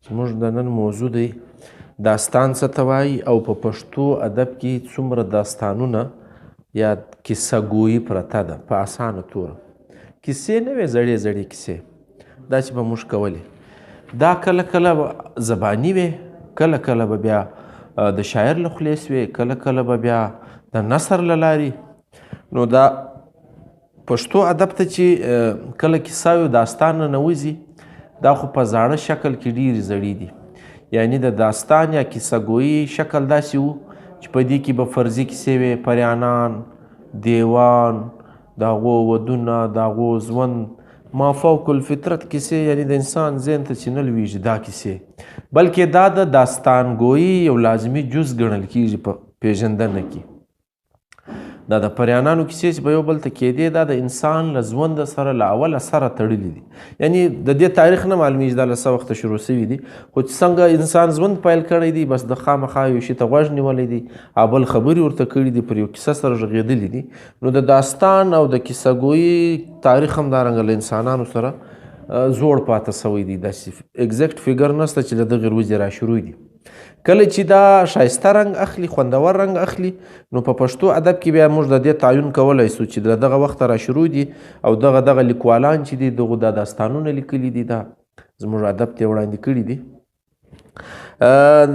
زموږ د نن موضوع دی داستان څه ته وایي او په پښتو ادب کې څومره داستانونه یا کیسه ګویي پرته ده په اسانه توګه. کیسې نه وې زړې زړې کیسې دا چې به موږ کولې دا کله کله زباني وې، کله کله به بیا د شاعر له خولې سوې، کله کله به بیا د نثر له لارې. نو دا پښتو ادب ته چې کله کیسه او داستان ننوځي دا خو په زاړه شکل کې ډېرې زړې دي. یعنی د داستان یا کیسه ګویي شکل داسې و چې په دې کې به فرضي کیسې وې، پریانان، دیوان، د هغو ودونه، د هغو ژوند، ما فوق الفطرت کیسې، یعنی د انسان ذهن ته چې نه لویږي دا کیسې، بلکې دا د داستان ګویي یو لازمي جز ګڼل کېږي په پیژندنه کې. دا د پریانانو کیسې چې به یو بل ته کېدې دا د انسان له ژونده سره له اوله سره تړلي دي. یعنی د دې تاریخ نه معلومیږي دا له څه وخته شروع شوي دي، خو چې څنګه انسان ژوند پیل کړی دی بس د خامخا یو شي ته غوږ نیولی دی او بل خبرې ورته کړي دي، پر یو کیسه سره غږېدلي دي. نو د داستان او د کیسه ګویي تاریخ هم دارنګه له انسانانو سره زوړ پاته سوی دی، داسې اګزیکټ فیګر نشته چې له دغې ورځې را شروع دي. کله چې دا ښایسته رنګ اخلي، خوندور رنګ اخلي، نو په پښتو ادب کې بیا موږ د دې تعین کولی سو چې له دغه وخته را شروع دي او دغه لیکوالان چې دي دغو دا داستانونه لیکلي دي دا زموږ ادب ته وړاندې کړي دي.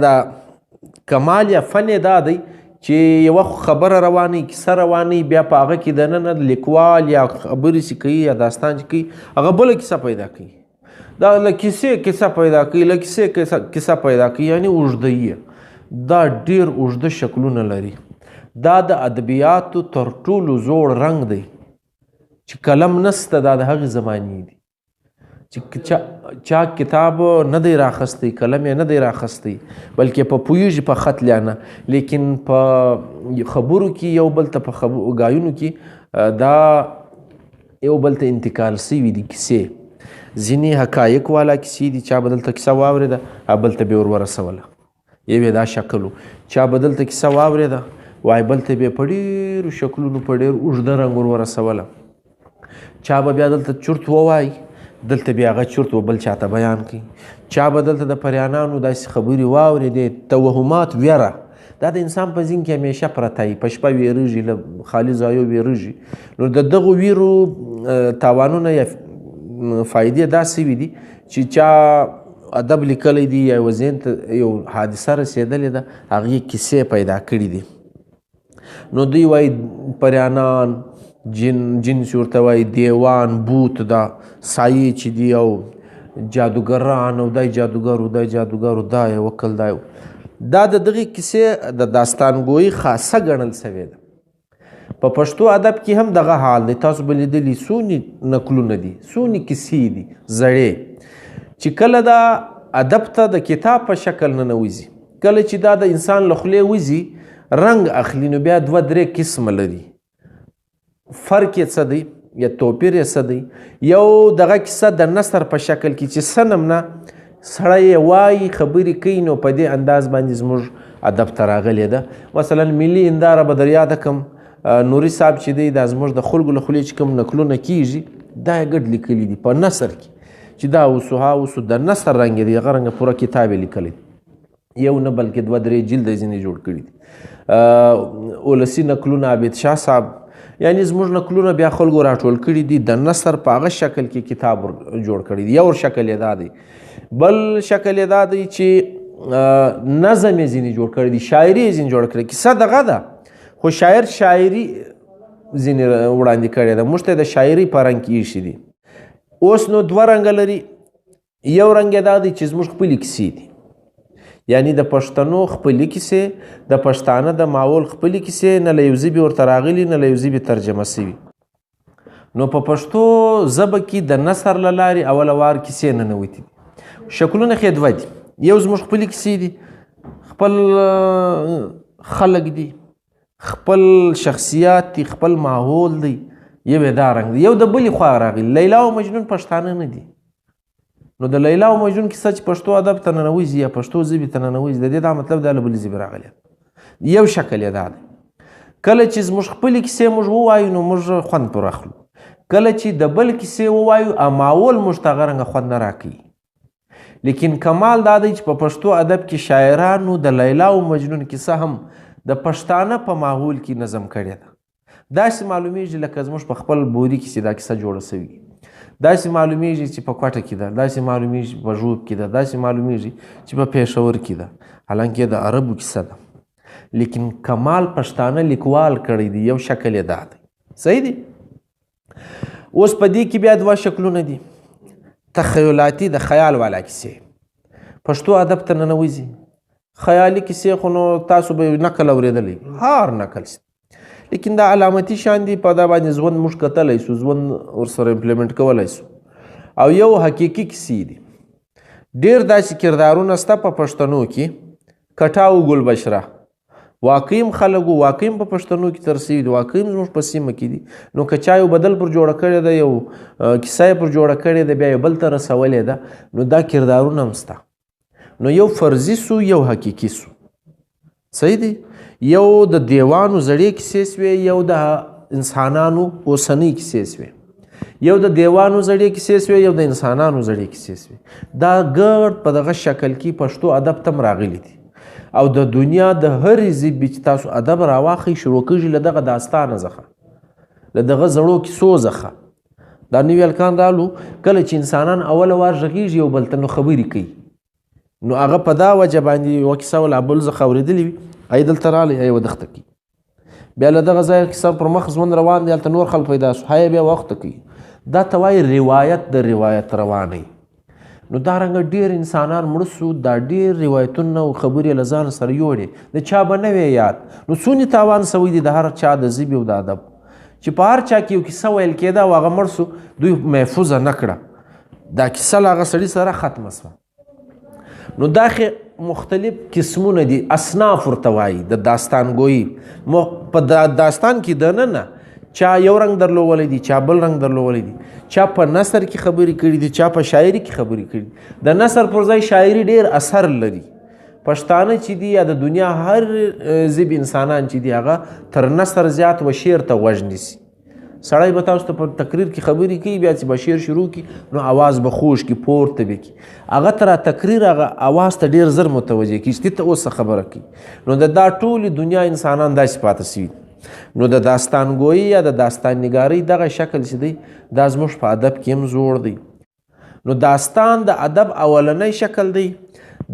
دا کمال یا فن دا دی چې یوه خبره رواني، کیسه رواني، بیا په هغه کې دننه لیکوال یا خبرې چې کوي یا داستان چې کوي هغه بله کیسه پیدا کوي، دا له کیسې کیسه پیدا کوي، له کیسې کیسه پیدا کوي، یعنی اوږده دا ډېر اوږده شکلونه لري. دا د ادبیاتو تر ټولو زوړ رنګ دی چې قلم نسته، دا د هغې زمانې دي چې چا کتاب نه دی راخستی، قلم یې نه دی راخستی، بلکې په پوهېږي په خط لیانه، لیکن په خبرو کې یو بل ته په ګایونو کې دا یو بل ته انتقال سوي دي کیسې. ځینې حقایق والا کیسې دي، چا به دلته کیسه واورېده او بل ته به یې ورورسوله، یو یې دا شکل و. چا به دلته کیسه واورېده وایي بل ته به یې په ډېرو شکلونو په ډېر اوږده رنګ ورورسوله. چا به بیا دلته چرت ووایي، دلته بیا هغه چرت و بل چاته بیان کوي. چا به دلته د پریانانو داسې خبرې واورېدې، توهمات، ویره، دا د انسان په ذهن کې همیشه پرته وي، په شپه ویرېږي، له خالي ځایو ویرېږي. نو د دغو ویرو تاوانونه یا فایدې داسې وي دي چې چا ادب لیکلی دی یا یو ذهن ته یو حادثه رسېدلې ده هغې کیسې پیدا کړي دي. نو دوی وایي پریانان، جن چې ورته وایي، دیوان، بوت، دا سایې چې دي او جادوګران او دای جادوګر و دای جادوګر و دا یې وکړل دا دا د دغې کیسې د داستان ګویي خاصه ګڼل سوې ده. په پښتو ادب کې هم دغه حال دی. تاسو به لیدلي څونې نکلونه دي، څونې کیسې دي زړې چې کله دا ادب ته د کتاب په شکل ننوځي، کله چې دا د انسان له خولې وځي رنګ اخلي، نو بیا دوه درې قسمه لري. فرق یې څه دی یا توپیر یې څه دی؟ یو دغه کیسه د نثر په شکل کې چې څه نمونه سړی یې وایي، خبرې کوي، نو په دې انداز باندې زموږ ادب ته راغلې ده. مثلا ملي هنداره به در یاده کړم، نوري صاحب چې دی دا زموږ د خلکو له خولې چې کوم نکلونه کېږي دا یې ګډ لیکلي دي په نثر کې چې دا اوسو ها اوسو د نثر رنګ یې دی، هغه رنګه پوره کتاب یې لیکلی، یو نه بلکې دوه درې جلده ځینې جوړ کړي دي. ولسي نکلونه عابد شاه صاحب، یعنی زموږ نکلونه بیا خلکو راټول کړي دي د نثر په هغه شکل کې کتاب جوړ کړي دي. یو شکل یې دا دی. بل شکل یې دا دی چې نظم یې ځینې جوړ کړي دي، شاعري یې ځینې جوړ کړي. کیسه دغه ده خو شاعر شاعري ځینې وړاندې کړې ده، موږ ته د شاعري په رنګ کې ایښي دي. اوس نو دوه رنګه لري. یو رنګ یې دا دی چې زموږ خپلې کیسې دي، یعنی د پښتنو خپلې کیسې، د پښتانه د ماحول خپلې کیسې، نه له یو ژبې ورته راغلي نه له یو ژبې ترجمه سوي. نو په پښتو ژبه کې د نثر له لارې اوله وار کیسې ننوتې دي. شکلونه خو یې دوه دي، یو زموږ خپلې کیسې دي، خپل خلک دي، خپل شخصیات دي، خپل ماحول دی، یو یې دا رنګ دی. یو د بلې خوا راغلی لیلا او مجنون پښتانه نه دي. نو د لیلا او مجنون کیسه چې پښتو ادب ته ننوځي یا پښتو ژبې ته ننوځي د دې دا مطلب دا له بلې ژبې راغلی. یو شکل یې دا دی. کله چې زموږ خپلې کیسې موږ ووایو نو موږ خوند پر اخلو، کله چې د بل کیسې ووایو ماحول موږ ته هغه رنګه خوند نه راکوي. لیکن کمال دا دی چې په پښتو ادب کې شاعرانو د لیلا او مجنون کیسه هم د پښتانه په ماحول کې نظم کړې ده. داسې معلومیږي لکه زموږ په خپل بوري کې دا کیسه جوړه سوې، داسې معلومیږي چې په کوټه کې ده، داسې معلومیږي په ژوب کې ده، داسې معلومیږي چې په پېښور کې ده، حالانکه د عربو کیسه ده. لیکن کمال پښتانه لیکوال کړی دی، یو شکل یې دا دی. صحیح دی. اوس په دې کې بیا دوه شکلونه دي. تخیلاتي د خیال والا کیسې پښتو ادب ته ننوځي. خیالي کیسې خو نو تاسو به نقل اورېدلی، هر نقل سي، لیکن دا علامتي شان دي، په دا باندې ژوند موږ کتلی سو، ژوند ورسره امپلیمنټ کولی سو. او یو حقیقي کیسې دي. ډېر داسې کردارونه سته په پښتنو کې، کټاو ګل بشره واقعیم خلک وو، واقعیم په پښتنو کې تر سوي دي، واقعیم زموږ په سیمه کې دي. نو که چا یو بدل پر جوړه کړې ده، یو کیسه یې پر جوړه کړې ده، بیا یې بل ته رسولې ده، نو دا کردارونه هم سته. نو یو فرضي سو، یو حقیقي سو. صحیح دی. یو د دیوانو زړې کیسې سوې، یو د انسانانو اوسنۍ کیسې سوې. یو د دیوانو زړې کیسې سوې، یو د انسانانو زړې کیسې سوې. دا ګډ په دغه شکل کې پښتو ادب ته هم راغلی دي. او د دنیا د هرې ژبې چې تاسو ادب راواخئ، شروع کېږي له دغه داستانه څخه، له دغه زړو کیسو څخه. دا نوي هلکان رالو، کله چې انسانان اوله وار غږېږي یو بل ته نو خبرې کوي، نو هغه په دا وجه باندې یوه کیسه ولا بل څخه اورېدلې وي، ای دلته رالی، ای ودښته کوي. بیا له دغه ځایه کیسه پر مخ ژوند روان دی، هلته نور خلک پیدا شو، هی بیا وخته کوي. دا ته وایي روایت د روایت روانوي. نو دا رنګه ډېر انسانان مړه سو، دا ډېر روایتونه او خبرې له ځان سره یوړې، د چا به نه وی یاد. نو څونې تاوان سوی دی د هر چا د ژبې او د ادب، چې په هر چا کې یو کیسه ویل کېده او هغه مړ سو، دوی محفوظه نه کړه، دا کیسه له هغه سړي سره ختمه سوه. نو دا مختلف قسمونه دي، اصناف ورته وایي د داستان ګویي. په داستان کې دننه چا یو رنګ درلولی دی، چا بل رنګ درلولی دی، چا په نثر کې خبرې کړي دي، چا په شاعري کې خبرې کړي دي. د نثر پر ځای شاعري ډېر اثر لري. پښتانه چې دي یا د دنیا هر ژبې انسانان چې دي، هغه تر نثر زیات و شعر ته غوږ نیسي. سړی به تاسو ته په تقریر کې خبرې کوي، بیا چې به شعر شروع کړي نو اواز به خوږ کړي، پورته به کړي. هغه تر تقریر هغه اواز ته ډېر زر متوجه کړي چې ته اوس خبره کوي. نو د دا ټولې دنیا انسانان داسې پاتې سوي. نو د داستان ګویي یا د داستان نګارۍ دغه شکل چې دی، دا زموږ په ادب کې هم زوړ دی. نو داستان د ادب اولنی شکل دی.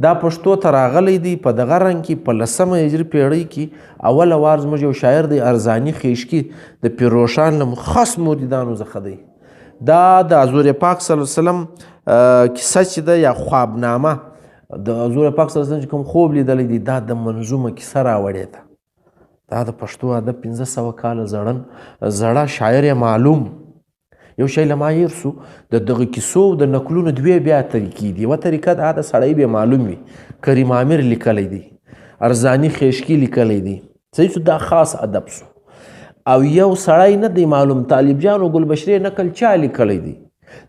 دا پښتو ته راغلی دی په دغه رنګ کې په 10مه هجري پیړۍ کې. اوله وار زموږ یو شاعر دی ارزاني خیشکي، د پیروشان له خاص مریدانو څخه دی. دا د حضور پاک صلی الله علیه وسلم کیسه چې ده یا خوابنامه، د حضور پاک صلی الله علیه وسلم چې کوم خوب لیدلی دی، دا د منظومه کیسه راوړې ده. دا د پښتو ادب 1500 کاله زړه شاعر یې معلوم. یو شی له ما هیر سو، د دغه کیسو د نکلونو دوې بیا طریقې دي. یوه طریقه دا د سړی بیا معلوم وي، کریم عامر لیکلی دی، ارزاني خیشکي لیکلی دی، صحیح سو، دا خاص ادب سو. او یو سړی نه دی معلوم، طالب جان او ګلبشرې نکل چا لیکلی دی.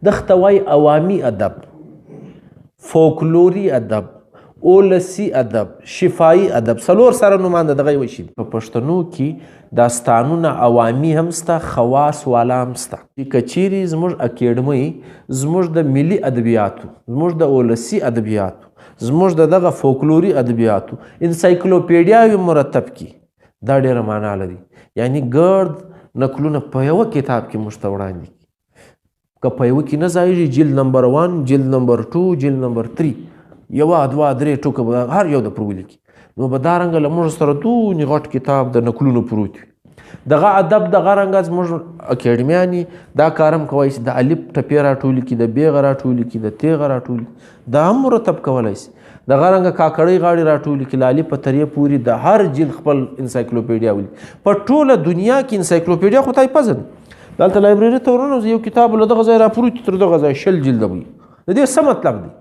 دغه وایي عوامي ادب، فولکلوري ادب، اولسي ادب، شفاهي ادب، څلور سره نومانده دغه یو شي. په پښتنو کې داستانونه عوامي هم سته، خواص والا هم سته. چې که چیرې زموږ اکیډمۍ زموږ د ملي ادبیاتو، زموږ د اولسي ادبیاتو، زموږ د دغه فولکلوري ادبیاتو انسایکلوپیډیاوي مرتب کړي، دا ډېره معنا لري. یعنی ګرد نکلونه په یوه کتاب کې موږ ته وړاندې کړي. که په یوه کې نه ځایږي، جلد نمبر 1، جلد نمبر 2، جلد نمبر 3، یوه دوه درې ټوکه به هر یو د پر ولیکي، نو به دا رنګه له موږ سره دونې غټ کتاب د نکلونو پروت وي. دغه ادب دغه رنګه زموږ اکیډمیانې دا کار هم کولی شي، د الف ټپې راټولي کړي، د بیغه راټولي کړي، د تیغه راټولي کړي، دا هم مرتب کولی شي. دغه رنګه کاکړۍ غاړې راټولي کړي، له الف په ترې پورې د هر جلد خپل انسایکلوپیډیا ولیکي. په ټوله دنیا کې انسایکلوپیډیا خو تای پزه ده. دلته لایبرري ته ورننوځي، یو کتاب له دغه ځای راپروت تر دغه ځای 20 جلده وي. د دې څه مطلب دی؟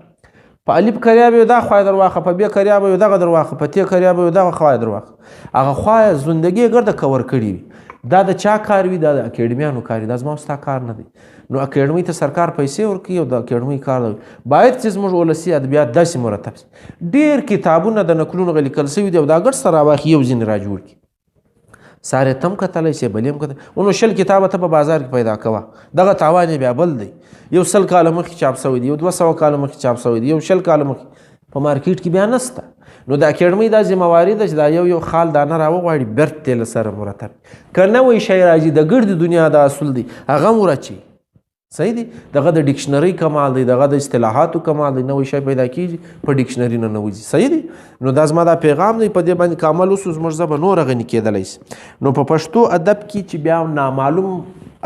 په الف کریا به دا خوای درواخه، په بیا کریا به دغه درواخه، په تی کریا به دغه خوای درواخه. هغه خوای زندگی ګرده کور کړي وي. دا د چا کار وي؟ دا د اکیډمیانو کار وي، دا زما ستا کار نه دی. نو اکیډمۍ ته سرکار پیسې ورکوي او د اکیډمۍ کار دی. باید چې زموږ ولسي ادبیات داسې مرتب شي. ډېر کتابونه د نکلونو لیکل شوي دي او دا ګډ سره راواخي، یو ځینې را جوړ کړي. سار یې تم کتلی شي بل یې هم کتلی نو 20 کتابه ته په بازار کې پیدا کوه دغه تاوان یې بیا بل دی یو 100 کاله مخکې چاپ شوی دی یو 200 کاله مخکې چاپ شوی دی یو 20 کاله مخکې په مارکیټ کې بیا نسته نو د اکیډمۍ دا ذمهواري ده چې دا یو خال دانه راوغواړي بیرته یې له سره مرتب که نوی شی راځي د ګرد دنیا د اصول دی هغه هم ورچي صحیح دی دغه د ډکشنري کمال دی دغه د اصطلاحاتو کمال دی نوی شی پیدا کیږي په ډکشنري نه نوځي صحیح دی نو دا زما دا پیغام دی په دې باندې کامل اوس زموږ ژبه نوره غني کېدلی شي نو په پښتو ادب کې چې بیا نامعلوم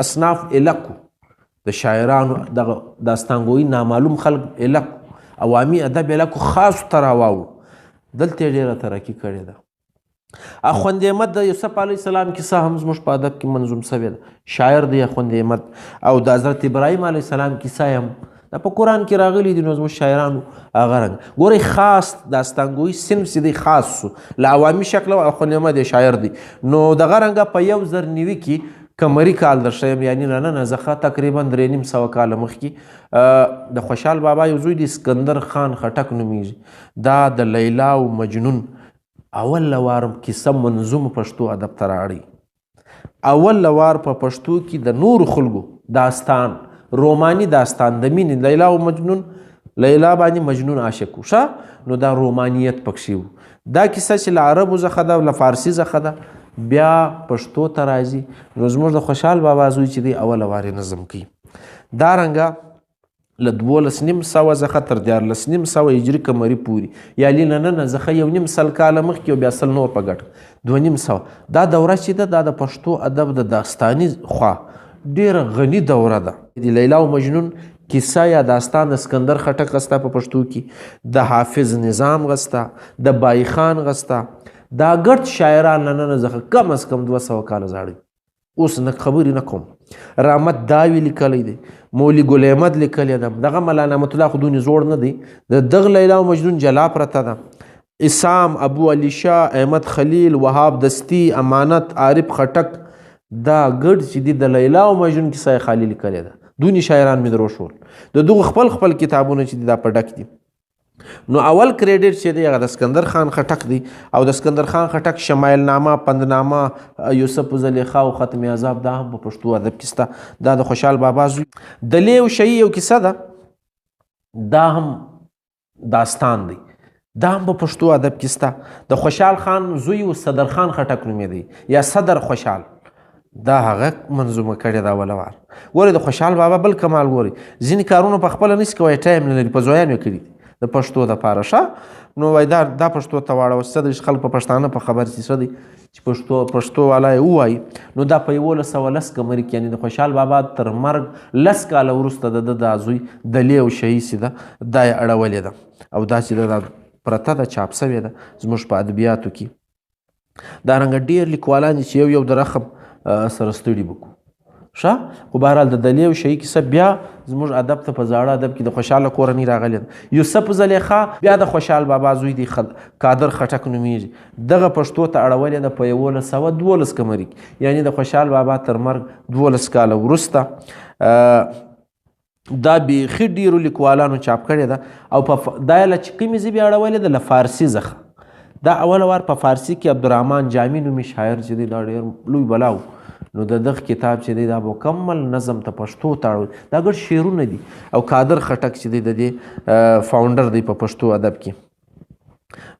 اصناف الکو د شاعرانو دغه داستانګویي نامعلوم خلک الکو عوامي ادب الکو خاص ته راواوړو دلته یې ډېره ترقي کړې ده اخوند احمد د یوسف علیه السلام کیسه هم زموږ په ادب کې منظوم شوې ده شاعر دی اخوند احمد او د حضرت ابراهیم علیه السلام کیسه هم دا په قرآن کې راغلی دي نو زموږ شاعرانو هغه رنګ ګورئ خاص داستانګویي صنف چې دی خاص سو له عوامي شکله اخوند احمد شاعر دی نو دغه رنګه په 1990 کې کمري کال در شیم یعنی نه زخه تقریبا 3.5 کاله مخکې د خوشحال بابا یو زوی دی اسکندر خان خټک نومیږي دا د لیلا او مجنون اول لوار کیسه منظوم پښتو ادب ته راړي اول لوار په پښتو کې د نور خلکو داستان روماني داستان د مینې لیلا او مجنون لیلا باندې مجنون عاشق شه نو دا رومانیت پکښې و دا کیسه چې له عربو څخه ده له فارسي څخه ده بیا پښتو ته راځي نو زموږ د خوشحال بابا زوی چې دی اول لوار نظم کوي دا رنګه له 12.5 څخه تر 14.5 هجري قمري پورې یا نه څخه 1.5 کاله مخکې او بیا 100 نور په ګټه 2.5 دا دوره چې ده دا د پښتو ادب د داستاني خوا ډېره غني دوره ده د لیلا او مجنون کیسه یا داستان د اسکندر خټک غسته په پښتو کې د حافظ نظام غسته د بای خان غسته دا ګډ شاعران نه څخه کم از کم 200 کاله زاړه اوس نه خبرې نه کوم رحمت داوی لیکلی دی مولوي ګل احمد لیکلی ده دغه مولانا نعمت الله خو دونې زوړ نه دی د دغه لیلا او مجنون جلا پرته ده اسام ابو علی شاه احمد خلیل وهاب دستی امانت عارف خټک دا ګډ چې دی د لیلا او مجنون کیسه خالی لیکلی ده دونې شاعران مې درو شول د دغه خپل کتابونه چې دا په ډک دي نو اول کریډټ چې دی هغه د اسکندر خان خټک دی او د اسکندر خان خټک شمایل نامه پندنامه یوسف زلیخا او ختم عذاب دا هم په پښتو ادب کې سته دا د خوشحال بابا زوی د لیو شهی یو کیسه ده دا هم داستان دی دا هم په پښتو ادب کې سته د خوشحال خان زوی او صدر خان خټک نومې دی یا صدر خوشحال دا هغه منظومه کړې ده اولوار ګورئ د خوشحال بابا بل کمال ګورئ ځینې کارونه په خپله نشي کوی ټایم نه لري په زویانو یې کړي د پښتو دپاره ښه نو وایي دا پښتو ته واړوه څه دی چې خلک په پښتانه په خبر چې څه دی چې پښتو والا یې ووایي نو دا په 1110 قمري کې یعنې د خوشحال بابا تر مرګ 10 کاله وروسته د دا زوی د لیو شهی چې ده دا یې اړولې ده او دا چې ده پرته ده چاپ شوې ده زموږ په ادبیاتو کې دا رنګه ډېر لیکوالان چې یو د رقم سره ستړي بکو ښه خو بهرحال د دلیو شهی کیسه بیا زموږ ادب ته په زاړه ادب کې د خوشحاله کورنۍ راغلی ده یوسف زلیخا بیا د خوشحال بابا زوی دی قادر خټک نومیږي دغه پښتو ته اړولې ده په 1112 قمري کې یعنې د خوشحال بابا تر مرګ 12 کاله وروسته دا بیخي ډېرو لیکوالانو چاپ کړې ده او په دا یې له چې کومې ژبې اړولې ده له فارسي څخه دا اول وار په فارسي کې عبدالرحمن جامي نومي شاعر چې دی دا ډېر لوی بلا و نو د دغه کتاب چې دی دا مکمل نظم ته پښتو ته اړول دا ګډ شعرونه دي او قادر خټک چې دی د دې فاونډر دی په پښتو ادب کې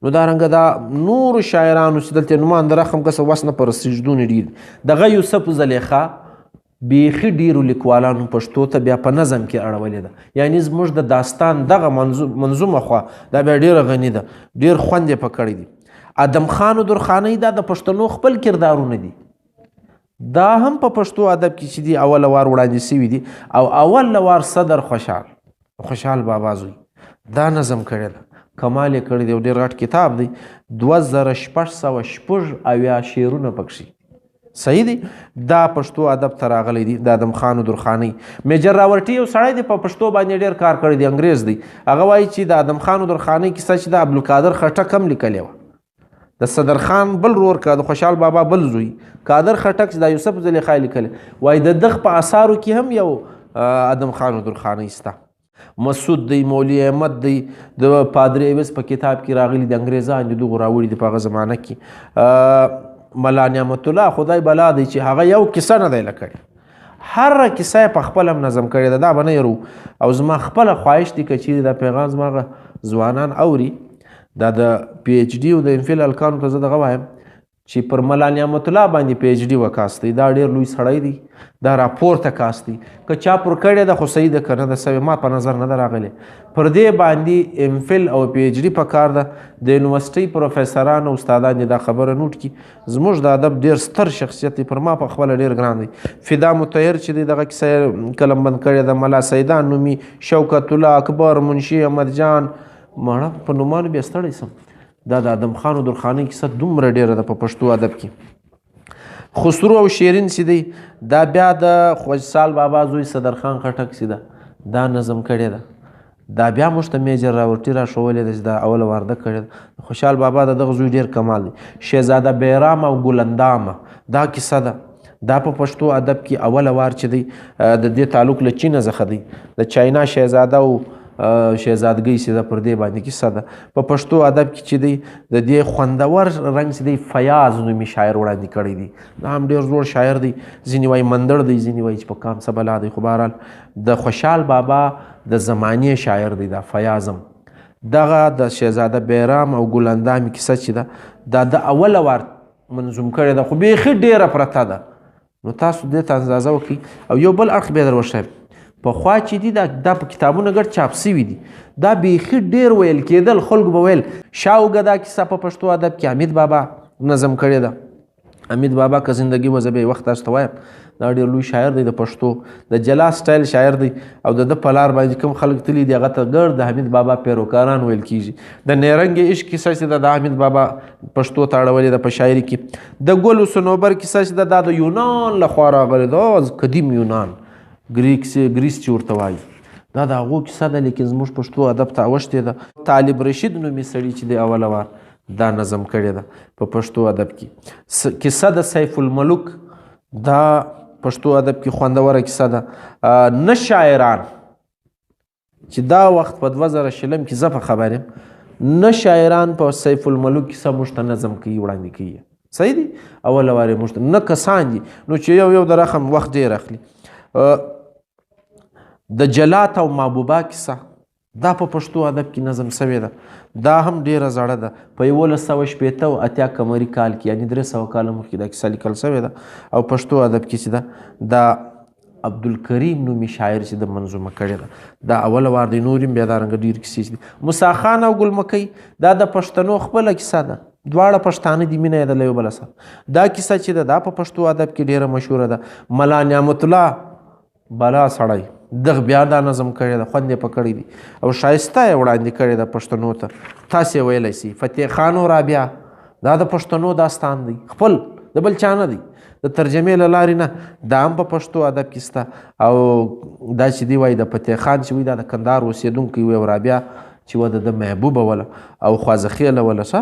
نو دا رنګه دا نورو شاعرانو چې دلته نومان د رقم کسه وس نه په رسېږدونه ډېر دغه یوسف زلیخا بیخي ډېرو لیکوالانو پښتو ته بیا په نظم کې اړولې ده یعنې زموږ د داستان دغه منظومه خوا دا بیا ډېره غني ده ډېر خوند یې په کړی دي ادم خان درخانۍ دا د پښتنو خپل کردارونه دي دا هم په پښتو ادب کې چې دي اول وار وړاندې شوي دي او اول وار صدر خوشحال بابا زوی دا نظم کړی ده کمال یې کړی دی یو ډېر غټ کتاب دی 2600 شعرونه پکښې صحیح دی دا پښتو ادب ته راغلی دی د ادم خان درخانۍ میجر راورټي یو سړی دی په پښتو باندې ډېر کار کړی دی انګریز دی هغه وایي چې د ادم خان درخانۍ کیسه چې د عبدالقادر خټک هم لیکلې وه د صدر خان بل رور کا د خوشحال بابا بل زوی قادر خټک چې د یوسف زلیخا لیکلی وایي د دغه په اثارو کې هم یو ادم خان درخانۍ سته مسعود دی مولوي احمد دی د پادری ایوس په کتاب کې راغلی د انګریزان د دغو راوړي دي په هغه زمانه کې ملا نعمت الله خدای بلا دی چې هغه یو کیسه نه دی لکړې، هر کیسه یې په خپل هم نظم کړې ده. دا به نه یرو او زما خپله خواهش دی که چیرې دا پیغام زما ځوانان اوري، دا د پی ایچ ډي او د ام فل هلکانو ته زه دغه وایم چې پر ملا نعمت الله باندې پی ایچ ډي وکاست دی. دا ډېر لوی سړی دی، دا راپورته کاست دی. که چا پر کړې ده خو صحیح ده که نه ده سوې، ما په نظر نه ده راغلی. پر دې باندې ام فل او پی ایچ ډي په کار ده. د یونیورسټۍ پروفیسران او استادان دې دا خبره نوټ کړي. زموږ د ادب ډېر ستر شخصیت دی، پر ما په خپله ډېر ګران دی. فدا مطهر چې دی دغه کیسه یې قلم بند کړې ده، ملا سیدان نومي، شوکت الله، اکبر، منشي احمد جان، مړه په نومانو بیا ستړی سم. دا د ادم خان و درخانۍ کیسه دومره ډېره ده په پښتو ادب کې. خسرو او شیرین چې دی دا بیا د خوشحال بابا زوی صدرخان خټک چې ده دا نظم کړې ده. دا بیا موږ ته میجر راورټي را ښولې ده چې دا اوله وارده کړې ده. خوشحال بابا د دغه زوی ډېر کمال دی. شهزاده بیرام او ګلندامه دا کیسه ده، دا په پښتو ادب کې اوله وار چې دی د دې تعلق له چینه څخه دی. د چاینا شهزاده او شهزادګۍ چې ده پر دې باندې کیسه ده. په پښتو ادب کې چې دی د دې خوندور رنګ چې دی فیاض نومي شاعر وړاندې کړی دی. دا هم ډېر زوړ شاعر دی، ځینې وایي مندړ دی، ځینې وایي چې په کام څه بلا دی. خو بهرحال د خوشحال بابا د زمانې شاعر دی دا فیاضم. دغه د شهزاده بیرام او ګلندامې کیسه چې ده دا د اوله وار منظوم کړې ده، خو بیخي ډېره پرته ده. نو تاسو دې ته اندازه وکړئ. او یو بل اړخ بیا در وښیم، پخوا چې دي دا په کتابونه ګډ چاپ سوي دي، دا بیخي ډېر ویل کېدل. خلکو به ویل شاوګه دا کیسه په پښتو ادب کې حمید بابا نظم کړې ده. حمید بابا که زندگی و زه به یې وخت تاسو ته وایم دا ډېر لوی شاعر دی د پښتو، د جلا سټایل شاعر دی. او د ده په لار باندې کوم خلک تللي دي هغه ته ګرد د حمید بابا پیروکاران ویل کېږي. د نیرنګ عشق کیسه چې ده د حمید بابا پښتو ته اړولې ده په شاعري کې. د ګل و صنوبر کیسه چې ده دا د یونان لخوا راغلې ده، قدیم یونان، ګریس چې ورته وایي، دا د هغو کیسه ده. لیکن زموږ پښتو ادب ته اوښتې ده. طالب رشید نومي سړي چې دی اوله وار دا نظم کړې ده په پښتو ادب کې. کیسه د سیف الملک دا پښتو ادب کې خوندوره کیسه ده. نه شاعران چې دا وخت په 2020 کې زه په خبر یم، نه شاعران په سیف الملک کیسه موږ ته نظم کوي، وړاندې کوي. صحیح دي؟ اوله وار یې موږ ته نه کسان دي نو چې یو د رقم وخت ډېر اخلي. د جلات او محبوبه کیسه دا په پښتو ادب کې نظم سوې ده. دا هم ډېره زړه ده، په 1980 قمري کال کې یعنې 300 کاله مخکې دا کیسه لیکل سوې ده. او پښتو ادب کې چې ده دا عبدالکریم نومي شاعر چې د منظومه کړې ده، دا اوله وار دی. نور هم بیا دارنګه ډېر کیسې چې دي. موسی خان او ګلمکۍ دا د پښتنو خپله کیسه ده، دواړه پښتانه دي، مینه یې ده له یو بله سره. دا کیسه چې ده دا په پښتو ادب کې ډېره مشهوره ده. ملا نعمت الله بلا سړی دغه بیا دا نظم کړی ده، خوند یې پکړی دي او ښایسته یې وړاندې کړی ده پښتنو ته. تاسې ویلی سي فتح خان او رابعه دا د پښتنو داستان دی، خپل د بل چا نه دی، د ترجمې له لارې نه. دا هم په پښتو ادب کې شته. او دا چې دی وایي د فتح خان چې وایي دا د کندهار اوسېدونکی وي او رابعه چې وه د محبوبه وله او خوازخیله وله څه.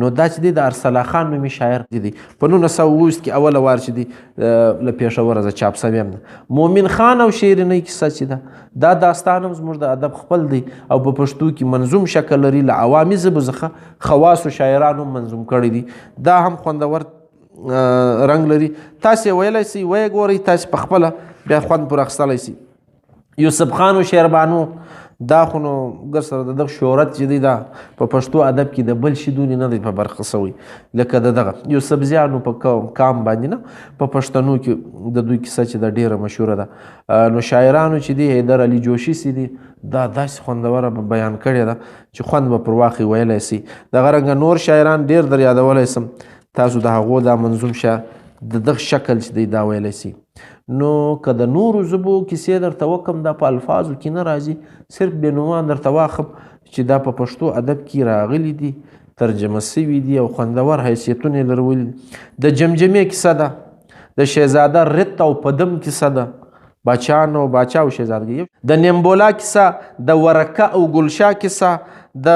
نو دا چې دی د ارسلا خان نومي شاعر دی په 1920 کې اوله وار چې دی له پېښوره زه چاپ سوی یم. مومن خان او شیرینۍ کیسه چې ده دا داستان هم زموږ د ادب خپل دی او په پښتو کې منظوم شکل لري. له عوامي ژبو څخه خواصو شاعرانو منظوم کړی دي. دا هم خوندور رنګ لري. تاسې ویلی سئ ویې ګورئ، تاسې په خپله بیا خوند پر اخیستلی سئ. یوسف خان و شیربانو دا خو نو ګر سره د دغه شهرت چې دی دا په پښتو ادب کې د بل شي دونې نه دی په برخه سوی لکه د دغه یوسف زیانو په کام باندې نه. په پښتنو کې د دوی کیسه چې دا ډېره مشهوره ده. نو شاعرانو چې دی حیدر علي جوشي سي دي دا داسې خوندوره بیان کړې ده چې خوند به پر واخلي ویلی سي. دغه رنګه نور شاعران ډېر در یادولی سم، تاسو د هغو دا منظوم شعر د دغه شکل چې دی دا ویلی سي. نو که د نورو ژبو کیسې درته وکم دا په الفاظو کې نه راځي، صرف بېنومان درته واخم چې دا په پښتو ادب کې راغلي دي، ترجمه سوي دي او خوندور حیثیتونه یې لرولي دي. د جمجمې کیسه ده، د شهزاده رت او پدم کیسه ده، باچان او باچا او شهزادګۍ. د نیمبولا کیسه، د ورکه او ګلشا کیسه، د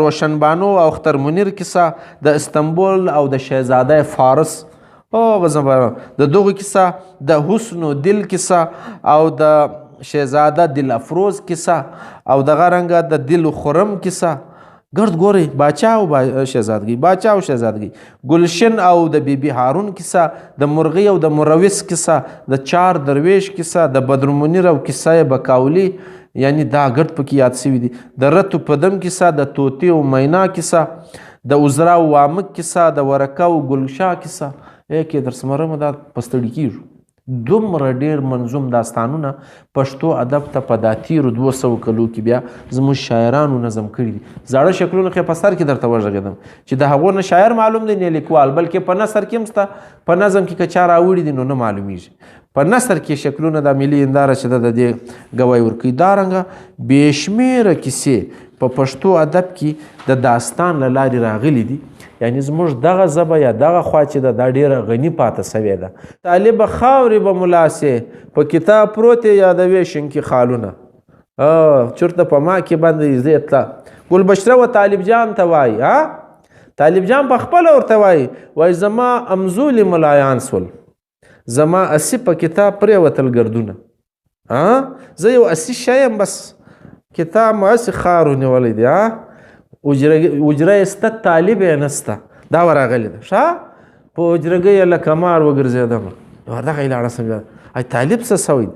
روشنبانو او اختر منیر کیسه، د استنبول او د شهزاده فارس د دغه کیسه، د حسن و دل کیسه او د شهزاده دل افروز کیسه او دغه رنګه د دل خرم کیسه، ګرد ګورئ باچا او شهزادګۍ، باچا او شهزادګۍ، ګلشن او د بیبي هارون کیسه، د مرغۍ او د مروس کیسه، د چار درویش کیسه، د بدرمنیر او کیسه بکاولی، یعنی دا ګرد پکې یاد شوي دي. د رتو پدم کیسه، د طوطي او مینا کیسه، د عذرا او وامق کیسه، د ورکه او ګلشا کیسه. کې در سمرم دا پستړي کیږو. دومره ډیر منظوم داستانونه پښتو ادب ته په دا تیرو 200 کلو کې بیا زموږ شاعرانو نظم کړي دي. زاړه شکلونه خو په سر کې درته وږغېدم چې د هغو نه شاعر معلوم دی نه لیکوال، بلکې په نثر کې هم شته، په نظم کې که چا راوړي دي نو نه معلومیږي. په نثر کې شکلونه د ملي هنداره چې د دې ګواهي ورکوي. دارنګه بېشمېره کیسې په پښتو ادب کې د داستان له لارې راغلي دي. یعنی زموږ دغه ژبه یا دغه خوا چې ده دا ډېره غني پاته سوې ده. طالبه خاورې به ملاسې په کتاب پروت یادوې شنکي خالونه، چرته په ما کې باندې زه تله. ګلبشره و طالب جان ته وایي، طالب جان په خپله ورته وایي زما امزولې ملایان سول، زما اسی په کتاب پرېوتل ګردونه. زه یو اسی شی یم، بس کتاب مو هسې خار ونیولی دی. اجره سته طالب یې نسته، دا ورغلې ده. په اجرګۍ یې لکه مار وګرځېدم، دغه یې لاړه سم ای طالب څه سوی.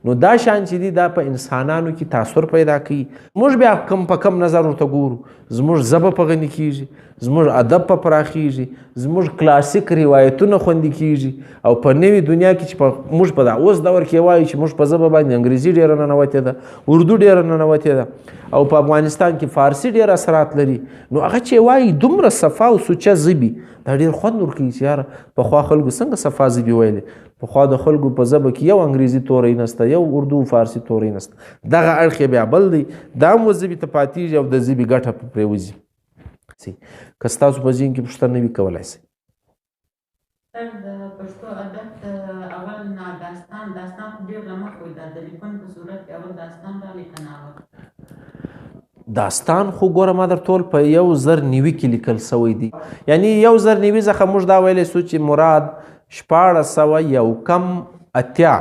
نو دا شان چې دي دا په انسانانو کې تاثر پیدا کوي. موږ بیا کم په کم نظر ورته ګورو، زموږ ژبه په غني کېږي، زموږ ادب په پراخېږي، زموږ کلاسیک روایتونه خوندي کېږي. او په نوي دنیا کې چې موږ په دا اوس دور کې وایو چې موږ په ژبه باندې انګریزي ډېره ننوتې ده، اردو ډېره ننوتې ده، او په افغانستان کې فارسي ډېر اثرات لري. نو هغه چې وایي دومره صفا او سوچه ژبې دا ډېر خوند ورکوي چې یاره پخوا خلکو څنګه صفا ژبې ویلې. پخوا د خلکو په ژبه کې یو انګریزي توری نسته، یو اردو فارسي توری نسته. دغه اړخ بیا بل دی، دا هم ژبې ته پاتېږي او د ژبې ګټه پرې وځي. که ستاسو په ذهن کې پوښتنه وي کولی شئ. د پښتو ادب اول نه داستان خو ډېر له مخکې وي، د لیکون په صورت کې اول داستان راغلی که ناول؟ داستان خو ګوره ما در ټول په 1090 کې لیکل سوی دی. یعنی 1090 څخه موږ دا ویلی سو چې مراد 1480.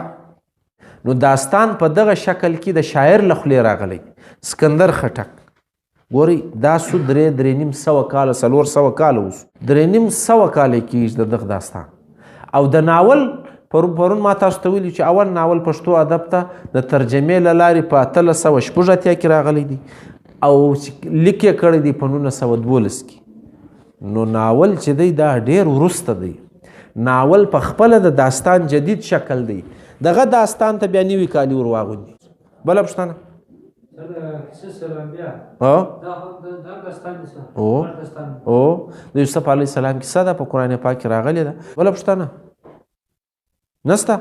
نو داستان په دغه شکل کې د شاعر له خولې راغلی سکندر خټک. ګورئ دا سو 300 کاله 400 کاله اوس 300 کاله کېږي د دغه داستان. او د ناول پرون ما تاسو ته ویلي چې اول ناول پښتو ادب ته د ترجمې له لارې په 1886 کې راغلی دی او لیک یې کړی دی په 1912 کې. نو ناول چې دی دا ډېر وروسته دی. ناول په خپله د داستان جدید شکل دی. دغه داستان ته بیا نوي کالي ور واغوندي. بله پوښتنه؟ د یوسف علیه السلام کیسه ده په قرآن پاک کې راغلې ده. بله پوښتنه نسته؟